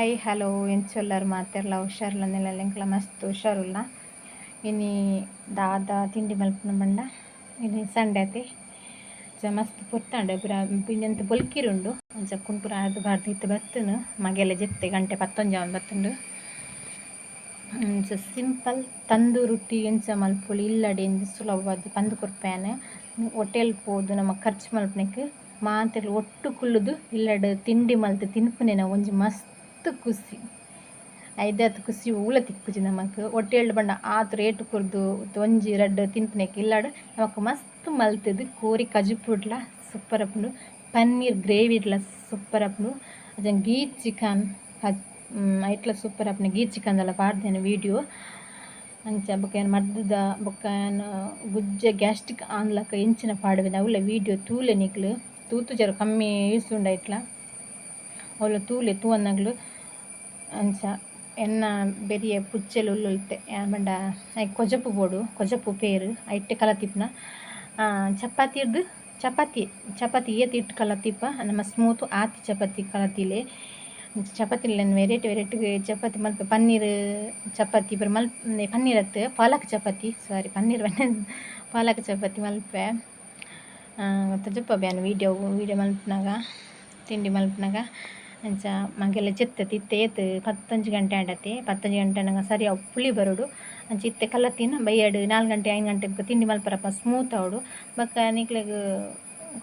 hi hello ಎಂಚೊಲ್ಲರು ಮಾತೆರ್ಲ ಹುಷಾರ್ಲನೆಲ್ಲ ಎಂಕ್ಲ ಮಸ್ತ್ ಹುಷಾರುಲ್ಲ ಇನಿ ದಾದ ತಿಂಡಿ ಮಲ್ಪನ ಬಂಡ ಇನಿ ಸಂಡೆ ಅತಿ ಮಸ್ತ್ ಪೊತ್ತಾಂಡೆ ಪೂರ ಪಿಂಜಂತ ಬೊಲ್ಕಿರುಂಡು ಅಂಚ ಕುಂಪುರ ಅದು ಬಾರ್ದು ಇತ್ತು ಬತ್ತನು ಮಗೆಲ್ಲ ಜೆತ್ತೆ ಗಂಟೆ 11 ಬತ್ತುಂಡು ಸಿಂಪಲ್ ತಂದು ರೊಟ್ಟಿ ಎಂಚ ಮಲ್ಪೊಲಿ ಇಲ್ಲಡೆ ಎಂದು ಸುಲಭವಾದ ಪಂದು ಕೊರ್ಪೇನೆ ಹೋಟೆಲ್ ಪೋದು ನಮ್ಮ ಖರ್ಚು ಮಲ್ಪನೆಕ್ ಮಾತೆರ್ಲು ಒಟ್ಟು ಕುಲ್ಲುದು ಇಲ್ಲಡ್ ತಿಂಡಿ ಮಲ್ತು ತಿನ್ಪುನೇನ ಒಂಜಿ ಮಸ್ತ್ ಖುಷಿ ಐದಾತ್ ಖುಷಿ ಊಲ ತಿಕ್ಕುಜಿ ನಮಕ್ ಹೋಟೆಲ್ ಬಂಡ ಆತು ರೇಟ್ ಕೊರ್ದು ಒಂಜಿ ರಡ್ಡ್ ತಿನ್ಪುನೇಕ್ ಇಲ್ಲಡ್ ನಮಕ್ ಮಸ್ತ್ ಮಲ್ತುದು ಕೋರಿ ಕಜುಪುಡ್ಲ ಸೂಪರ್ ಅಪ್ಪುಂಡು ಪನ್ನೀರ್ ಗ್ರೇವಿ ಇಡ್ಲ ಸೂಪರ್ ಅಪ್ಪುಂಡು ಅಜ ಗೀ ಚಿಕನ್ ಐಟ್ಲ ಸೂಪರ್ ಅಪ್ಪನೆ ಗೀ ಚಿಕನ್ದೆಲ್ಲ ಪಾಡ್ದೇನೆ ವಿಡಿಯೋ ಅಂಚ ಬೊಕ ಏನು ಮದ್ದದ ಬೊಕ ಏನು ಗುಜ್ಜೆ ಗ್ಯಾಸ್ಟ್ರಿಕ್ ಆನ್ಲಕ ಎಂಚಿನ ಪಾಡುವೆ ಅವಳ ವಿಡಿಯೋ ತೂಲೆ ನಿಕ್ಲು ತೂತು ಜರ ಕಮ್ಮಿ ಈಸುಂಡ ಇಟ್ಲ ಅವಳು ತೂಲೆ ತೂವನ್ನಗ್ಲು ಅಂಚ ಎನ್ನ ಬೆರಿಯ ಪುಚ್ಚೆಲು ಉಲ್ಲುಲ್ತೆ ಬಂಡ ಕೊಜಪು ಬೋಡು ಕೊಜಪು ಪೇರು ಐಟ್ಟೆ ಕಲತಿಪ್ಪನ ಚಪಾತಿ ಏತಿ ಇಟ್ಟು ಕಲತಿಪ್ಪ ನಮ್ಮ ಸ್ಮೂತು ಆತಿ ಚಪಾತಿ ಕಲತಿಲೆ ಚಪಾತಿಲ್ಲ ವೆರೈಟಿ ಚಪಾತಿ ಮಲ್ಪೆ ಪನ್ನೀರ್ ಚಪಾತಿ ಬರ ಪನ್ನೀರ್ ಹತ್ತು ಪಾಲಕ್ ಚಪಾತಿ ಪನ್ನೀರ್ ಪಾಲಕ್ ಚಪಾತಿ ಮಲ್ಪೆ ತಜಪ್ಪ ಬ್ಯಾನ್ ವಿಡಿಯೋ ಮಲ್ಪನಾಗ ತಿಂಡಿ ಮಲ್ಪನಾಗ ಅಂಚ ಮಗೆಲ್ಲ ಚೆತ್ತತಿ ಇತ್ತೆ 11 ಗಂಟೆ ಆಂಡತೆ 11 ಗಂಟೆ ನಂಗೆ ಸರಿ ಅವು ಪುಳಿ ಬರೋಡು ಅಂಚ ಇತ್ತೆ ಕಲ್ಲತ್ತಿನ ಬೈಯಡು 4 ಗಂಟೆ 5 ಗಂಟೆಗೆ ತಿಂಡಿ ಮಲ್ಪರಪ್ಪ ಸ್ಮೂತ್ ಅವಡು ಬಕ್ಕ ನಿಕ್ಲೆಗ್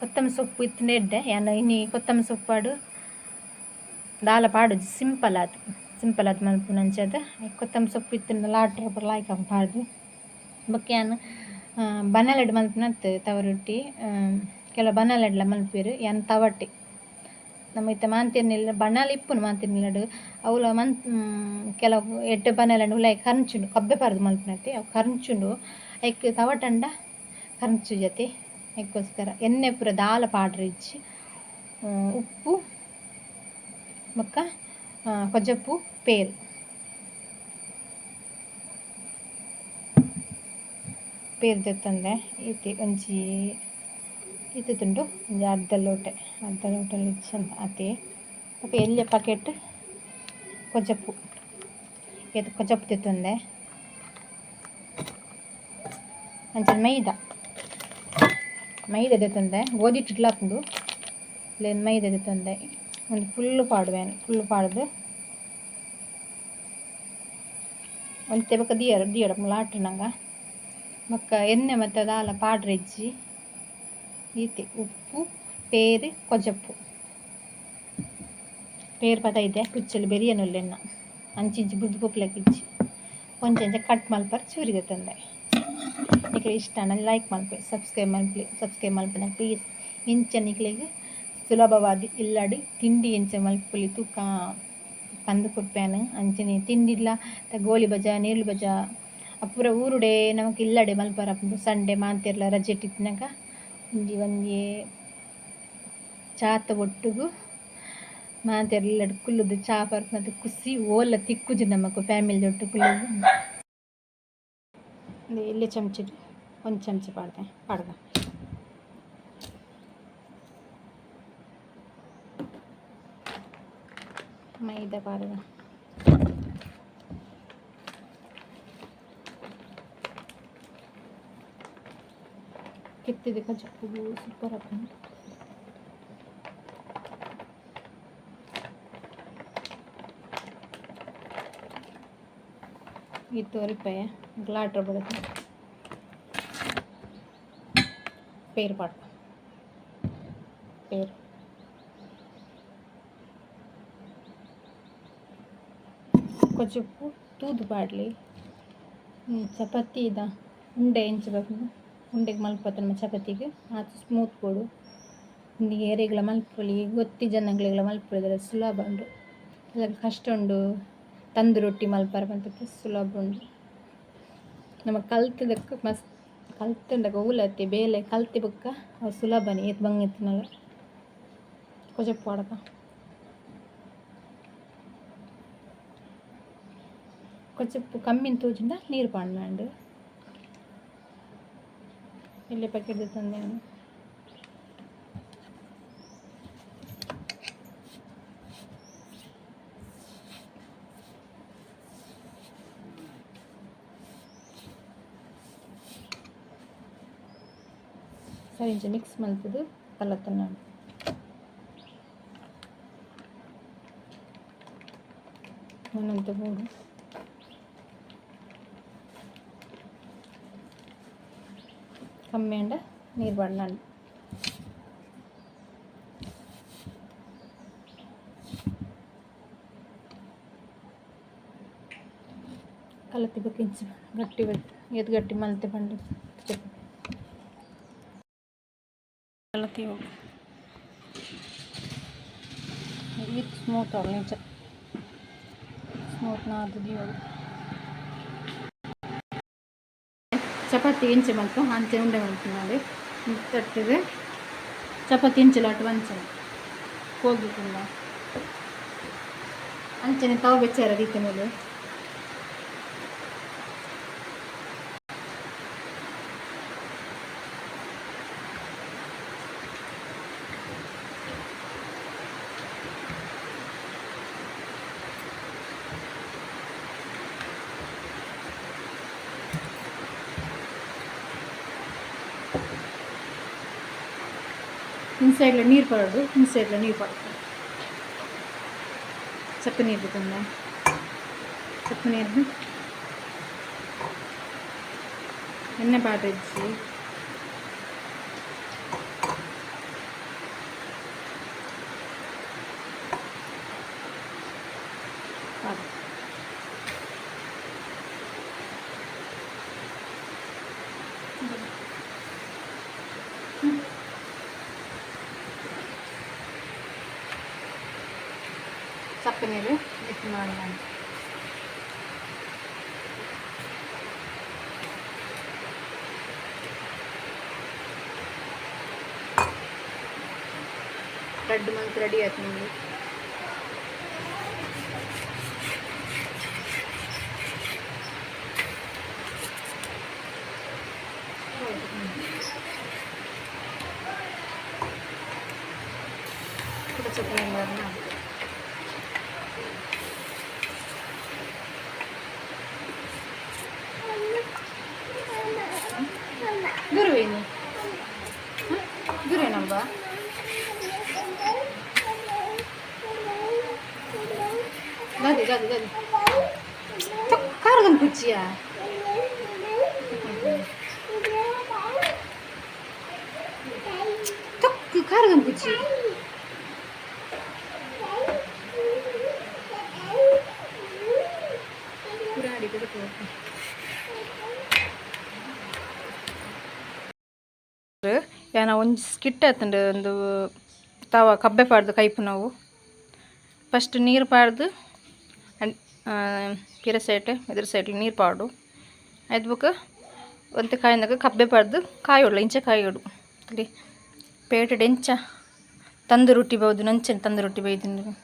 ಕೊತ್ತಂಬರಿ ಸೊಪ್ಪು ಇತ್ತು ಎಡ್ಡೆ ಯಾನು ಇನಿ ಕೊತ್ತಂಬರಿ ಸೊಪ್ಪಾಡು ದಾಲ ಪಾಡು ಸಿಂಪಲ್ ಆತು ಮಲ್ಪುನ ಅಂಚದ ಕೊತ್ತಂಬರಿ ಸೊಪ್ಪು ಇತ್ತು ಲಾಟ್ರ ಲಾಯ್ಕ ಪಾಡ್ದು ಬೊಕ್ಕ ಯಾನು ಬನಲೆಡ್ ಮಲ್ಪನತ್ತು ತವ ರೊಟ್ಟಿ ಕೆಲವು ಬನಲೆಡ್ಲ ಮಲ್ಪೇರು ಯಾನು ತವಟ್ಟೆ ನಮ್ಮ ಇತ್ತ ಮಾಂತಿರ್ನಿಲ್ಲ ಬಣ್ಣಾಲ ಇಪ್ಪುನು ಮಾಂತಿರ್ನಿಲ್ಲಡು ಅವಳ ಕೆಲವು ಎಡ್ಡೆ ಬನಲೆಂಡು ಉಲಾಯಿ ಕರ್ಂಚುಂಡು ಕಬ್ಬೆ ಪಾರ್ದು ಮಲ್ಪನತ್ತೆ ಅವು ಕರ್ಂಚುಂಡು ಐಕ್ ತವಟಂಡ ಕರ್ಂಚು ಜತೆ ಐಕ್ಕೋಸ್ಕರ ಎಣ್ಣೆ ಪೂರ ದಾಲ ಪಾಡ್ರೆ ಇಚ್ಚಿ ಉಪ್ಪು ಬೊಕ್ಕ ಕೊಜಪ್ಪು ಪೇರು ತೆತ್ತಂದೆ ಈತಿ ಒಂಜಿ ಇತ್ತುಂಡು ಒಂಜಿ ಅರ್ಧ ಲೋಟಲ್ಲಿ ಇಚ್ಚಂದ ಅತಿ ಬೊಕ ಎಲ್ಯ ಪ್ಯಾಕೆಟ್ ಕೊಜಪ್ಪು ತೆತ್ತಂದೆ ಅಂಚನೆ ಮೈದಾ ತೆತ್ತಂದೆ ಗೋಧಿ ಹಿಟ್ಲಾಪುಂಡು ಇಲ್ಲೇನು ಮೈದಾ ತೆತ್ತಂದೆ ಒಂದು ಫುಲ್ಲು ಪಾಡ್ದು ಒಂದು ತೆಬಕ ದಿಯಡ ಲಾಟ್ರು ನಂಗೆ ಬೊಕ್ಕ ಎಣ್ಣೆ ಮತ್ತು ದಾಲ ಪಾಡ್ರೆ ಇಜ್ಜಿ ಈತಿ ಉಪ್ಪು ಪೇರು ಕೊಜಪ್ಪು ಪೇರು ಪದ ಇದೆ ಕುಚ್ಚಲು ಬೆರಿಯನುಲ್ಲೆನ್ನ ಅಂಚಿಂಚಿ ಬುದ್ದು ಪೊಪ್ಲಕ್ಕೆ ಇಜ್ಜಿ ಕೊಂಚ ಕಟ್ ಮಲ್ಪರ್ ಚೂರಿಗೆ ತಂದೆ ನಿಕ್ಲೆ ಇಷ್ಟ ಲೈಕ್ ಮಲ್ಪೆ ಸಬ್ಸ್ಕ್ರೈಬ್ ಮಲ್ಪನ ಪ್ಲೀಸ್ ಇಂಚ ನಿಕ್ಲೆಗೆ ಸುಲಭವಾದಿ ಇಲ್ಲಡಿ ತಿಂಡಿ ಎಂಚ ಮಲ್ಪುಲಿ ತೂಕ ಪಂದು ಕೊಡ್ಪೇನು ಅಂಚನೆ ತಿಂಡಿಲ್ಲ ಗೋಳಿ ಬಜ ನೀರು ಬಜ ಅಪೂರ ಊರುಡೆ ನಮಕ್ ಇಲ್ಲಡೆ ಮಲ್ಪರ ಸಂಡೆ ಮಾಂತಿರ್ಲ ರಜೆ ಇಟ್ಟಿನಾಗ ಒಂಜಿ ಚಾತ ಒಟ್ಟುಗು ಮಾಂತಿರ್ಲ ಇಲ್ಲಡು ಕುಲ್ಲುದು ಚಾ ಪರ್ಪನದು ಖುಷಿ ಓಲ ತಿಕ್ಕುಜು ನಮಕ್ ಫ್ಯಾಮಿಲಿ ಒಟ್ಟು ಕುಲ್ಲುದು ಇಲ್ಲೇ ಚಮಚ ಒಂದು ಚಮಚ ಪಾಡ್ದ ಮೈದಾ ಪಾಡ್ದ ಕೆತ್ತಿದೆ ಕಜಪ್ಪು ಸೂಪರ್ ಅಪ್ಪ ಇದು ರೂಪಾಯಿ ಲಾಟ್ರ ಬರುತ್ತೆ ಪೇರು ಕೊಜಪ್ಪು ತೂದು ಪಾಡ್ಲಿ ಚಪಾತಿ ಇದ ಉಂಡೆ ಎಂಚಬೇಕು ಉಂಡೆಗೆ ಮಲ್ಪತ್ತ ನಮ್ಮ ಚಪಾತಿಗೆ ಆತು ಸ್ಮೂತ್ ಕೊಡು ಉಂಡಿಗೆ ಎರೆಗಳ ಮಲ್ಪೊಲಿ ಗೊತ್ತಿ ಜನಗಳಿಗೆಲ್ಲ ಮಲ್ಪೊಳಿದ್ರೆ ಸುಲಭ ಉಂಡು ಎಲ್ಲ ಕಷ್ಟ ಉಂಡು ತಂದು ರೊಟ್ಟಿ ಮಲ್ಪರ ಬಂತಕ್ಕೆ ಸುಲಭ ಉಂಡು ನಮ್ಮ ಕಲ್ತದಕ್ಕೆ ಮಸ್ತ್ ಕಲ್ತಂಡಾಗ ಊಲತ್ತೆ ಬೇಲೆ ಕಲ್ತಿ ಬೊಕ್ಕ ಅವು ಸುಲಭನೇ ಏತ್ ಬಂಗೆತ್ತಿನಲ್ಲ ಕೊಜಪ್ಪು ಪಾಡಕ ಕೊಜಪ್ಪು ಕಮ್ಮಿನ ತೋಜುಂಡ ನೀರು ಪಾಡ್ನಾಂಡು ಇಲ್ಲೇ ಪ್ಯಾಕೆಟ್ ತಂದೆ ಸರಿ ಇಂಚ ಮಿಕ್ಸ್ ಮಲ್ತದು ಕಲ್ಲತ್ತನ್ನ ಒಂದೊಂದು ಮೂರು ಕಮ್ಮಿ ಅಂಡ ನೀರು ಪಡನಾಡು కలతి బకించి గట్టి ఏది గట్టి మల్తే పండు చెప్పు కలతి ఇది స్మూత్ అవలించ స్మూత్ నాది చపాతి ఇంచ మనకు అంతే ఉండే ఉంటున్నాడు తట్టిది చపాతి ఇంచలు అటు వంచం పోగికుండా అంచని తవ పెచ్చారు అది తినలు ఇన్సైడ్లో నీరు పడదు ఇన్సైడ్లో నీరు పడుతుంది చప్ప నీరు పుతుందా చప్ప నీరు ఎన్న పాటించి చప్పనీరు వేస్తున్నాను బ్రెడ్ మనకి రెడీ అవుతుంది ఇప్పుడు చెప్పండి గురువేని గురేనబ్బా గది గది గది కారు కనిపించియా తక్కువ కారు కనిపించి పురాడి పెడుతూ ಏನ ಒಂದು ಸ್ಕಿಟ್ ಆಯ್ತಂಡು ಒಂದು ತವ ಕಬ್ಬೆ ಪಾಡ್ದು ಕೈಪು ನಾವು ಫಸ್ಟ್ ನೀರು ಪಾಡ್ದು ಪಿರ ಸೈಡ್ ಎದುರು ಸೈಡ್ ನೀರು ಪಾಡು ಆಯ್ತು ಬುಕ್ಕ ಒಂದು ಕಾಯಿನಾಗ ಕಬ್ಬೆ ಪಾಡ್ದು ಕಾಯಿ ಹೊಡ್ಲ ಇಂಚೆ ಕಾಯಿ ಹೊಡು ಅಲ್ಲಿ ಪೇಟೆಡ್ ಎಂಚ ತಂದು ರೊಟ್ಟಿ ಬೌದು ನಂಚೆ ತಂದು ರೊಟ್ಟಿ ಬೈದು